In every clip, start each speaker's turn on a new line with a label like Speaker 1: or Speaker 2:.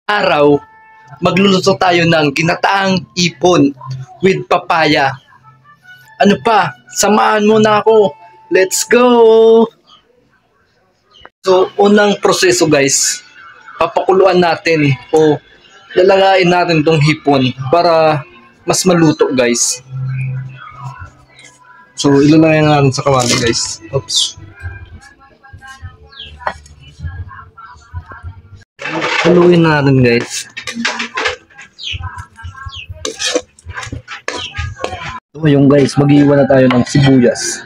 Speaker 1: Araw, magluluto tayo ng ginataang ipon with papaya. Ano pa? Samahan mo na ako. Let's go! So, unang proseso guys, papakuluan natin o lalagayin natin tong hipon para mas maluto guys. So, ilalagay natin sa kawali guys. Oops. Haluin natin guys. So yung guys, mag-iwan na tayo ng sibuyas.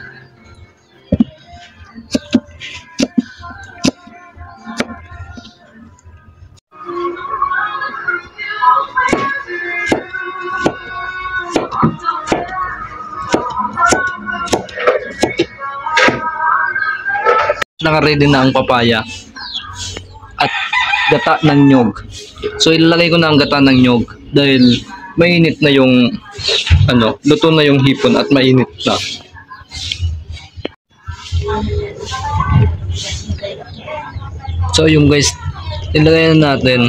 Speaker 1: Naka-ready na ang papaya at gata ng nyog. So ilalagay ko na ang gata ng nyog dahil mainit na yung luto na yung hipon at mainit na. So yung guys, ilagay na natin.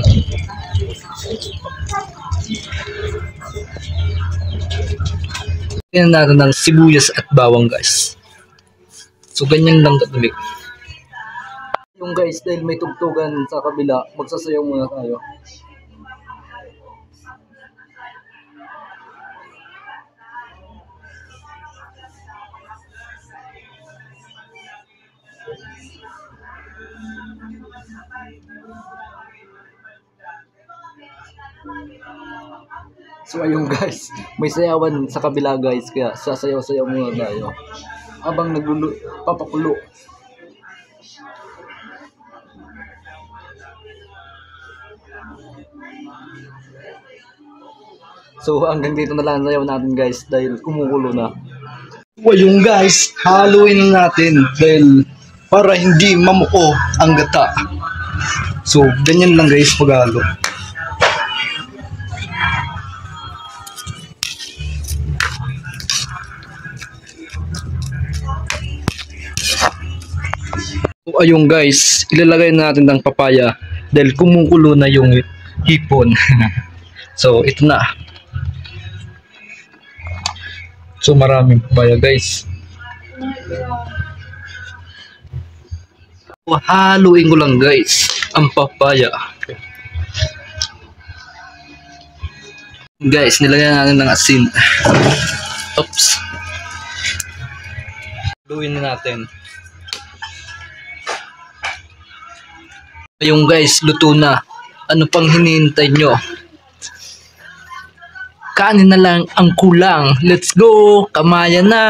Speaker 1: Ilagay na natin ng sibuyas at bawang guys. So ganyan lang katulik. Yung guys, dahil may tugtugan sa kabila, magsasayaw muna tayo. So ayun guys, may sayawan sa kabila guys, kaya sasayaw-sayaw muna tayo habang papakulo. So hanggang dito na lang sayaw natin guys dahil kumukulo na. So ayun guys, haluin natin dahil para hindi mamuo ang gata. So ganyan lang guys paghalo. So ayun guys, ilalagay natin ng papaya dahil kumukulo na yung hipon. So ito na. So maraming papaya guys. So, haluin ko lang guys ang papaya. Guys, nilagyan natin ng asin. Oops. Haluin na natin. Ayun guys, luto na. Ano pang hinihintay nyo? Kanin na lang ang kulang. Let's go! Kamayan na!